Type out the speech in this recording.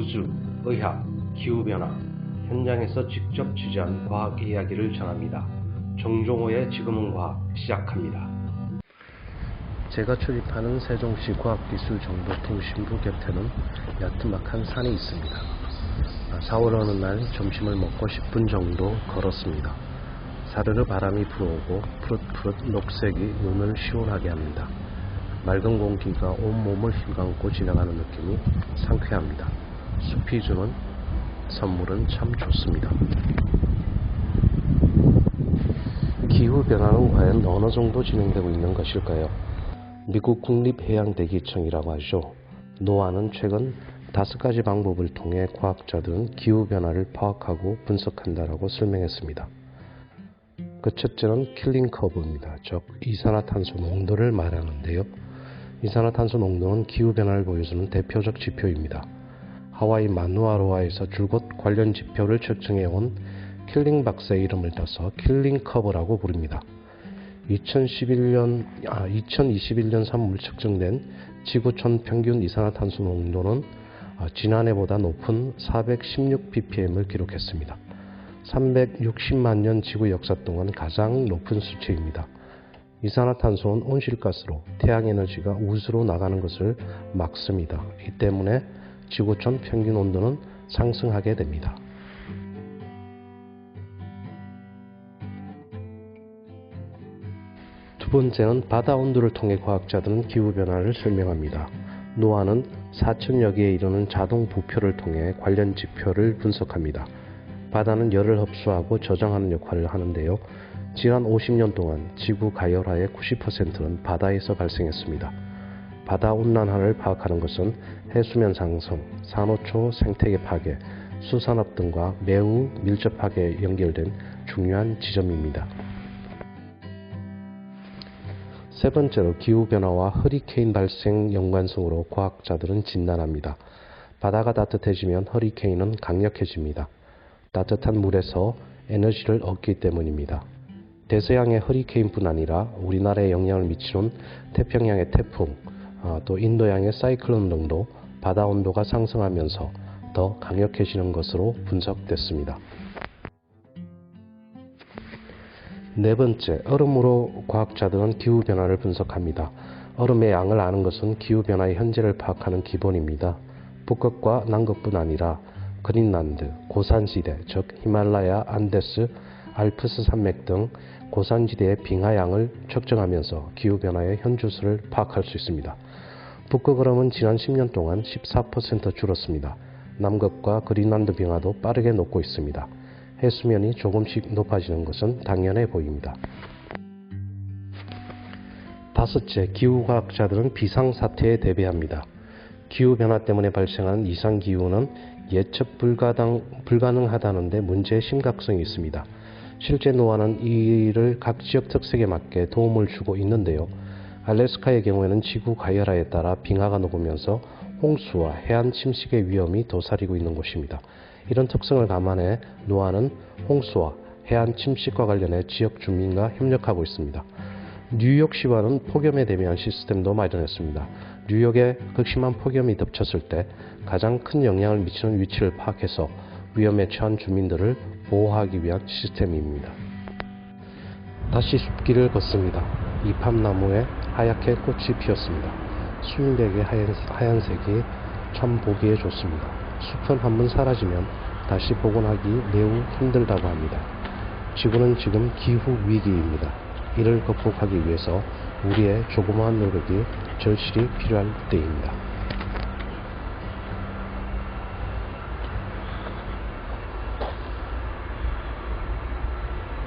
우주, 의학, 기후변화, 현장에서 직접 취재한 과학 이야기를 전합니다. 정종호의 지금은 과학 시작합니다. 제가 출입하는 세종시 과학기술정보통신부 곁에는 야트막한 산이 있습니다. 4월 어느 날 점심을 먹고 10분 정도 걸었습니다. 사르르 바람이 불어오고 푸릇푸릇 녹색이 눈을 시원하게 합니다. 맑은 공기가 온몸을 휘감고 지나가는 느낌이 상쾌합니다. 숲이 주는 선물은 참 좋습니다. 기후변화는 과연 어느 정도 진행되고 있는 것일까요? 미국 국립해양대기청이라고 하죠. 노아는 최근 5가지 방법을 통해 과학자들은 기후변화를 파악하고 분석한다라고 설명했습니다. 그 첫째는 킬링 커브입니다. 즉 이산화탄소 농도를 말하는데요. 이산화탄소 농도는 기후변화를 보여주는 대표적 지표입니다. 하와이 마누아로아에서 줄곧 관련 지표를 측정해온 킬링 박사의 이름을 따서 킬링 커브라고 부릅니다. 2021년 3월 측정된 지구촌 평균 이산화탄소 농도는 지난해보다 높은 416ppm을 기록했습니다. 360만 년 지구 역사 동안 가장 높은 수치입니다. 이산화탄소는 온실가스로 태양에너지가 우주로 나가는 것을 막습니다. 이 때문에 지구촌 평균 온도는 상승하게 됩니다. 두 번째는 바다 온도를 통해 과학자들은 기후변화를 설명합니다. 노아는 4,000여 개에 이르는 자동 부표를 통해 관련 지표를 분석합니다. 바다는 열을 흡수하고 저장하는 역할을 하는데요. 지난 50년 동안 지구 가열화의 90%는 바다에서 발생했습니다. 바다 온난화를 파악하는 것은 해수면 상승, 산호초 생태계 파괴, 수산업 등과 매우 밀접하게 연결된 중요한 지점입니다. 세 번째로 기후변화와 허리케인 발생 연관성으로 과학자들은 진단합니다. 바다가 따뜻해지면 허리케인은 강력해집니다. 따뜻한 물에서 에너지를 얻기 때문입니다. 대서양의 허리케인뿐 아니라 우리나라에 영향을 미치는 태평양의 태풍, 또 인도양의 사이클론 등도 바다 온도가 상승하면서 더 강력해지는 것으로 분석됐습니다. 네 번째, 얼음으로 과학자들은 기후변화를 분석합니다. 얼음의 양을 아는 것은 기후변화의 현재를 파악하는 기본입니다. 북극과 남극뿐 아니라 그린란드, 고산지대, 즉 히말라야, 안데스, 알프스 산맥 등 고산지대의 빙하양을 측정하면서 기후변화의 현주소를 파악할 수 있습니다. 북극 얼음은 지난 10년 동안 14% 줄었습니다. 남극과 그린란드 빙하도 빠르게 녹고 있습니다. 해수면이 조금씩 높아지는 것은 당연해 보입니다. 다섯째, 기후과학자들은 비상사태에 대비합니다. 기후변화 때문에 발생하는 이상기후는 예측 불가능하다는 데 문제의 심각성이 있습니다. 실제 노아는 이를 각 지역 특색에 맞게 도움을 주고 있는데요. 알래스카의 경우에는 지구 가열화에 따라 빙하가 녹으면서 홍수와 해안 침식의 위험이 도사리고 있는 곳입니다. 이런 특성을 감안해 노아는 홍수와 해안 침식과 관련해 지역 주민과 협력하고 있습니다. 뉴욕시와는 폭염에 대비한 시스템도 마련했습니다. 뉴욕에 극심한 폭염이 덮쳤을 때 가장 큰 영향을 미치는 위치를 파악해서 위험에 처한 주민들을 보호하기 위한 시스템입니다. 다시 숲길을 걷습니다. 이팝나무에 하얗게 꽃이 피었습니다. 수인백의 하얀색이 참 보기에 좋습니다. 숲은 한번 사라지면 다시 복원하기 매우 힘들다고 합니다. 지구는 지금 기후 위기입니다. 이를 극복하기 위해서 우리의 조그마한 노력이 절실히 필요할 때입니다.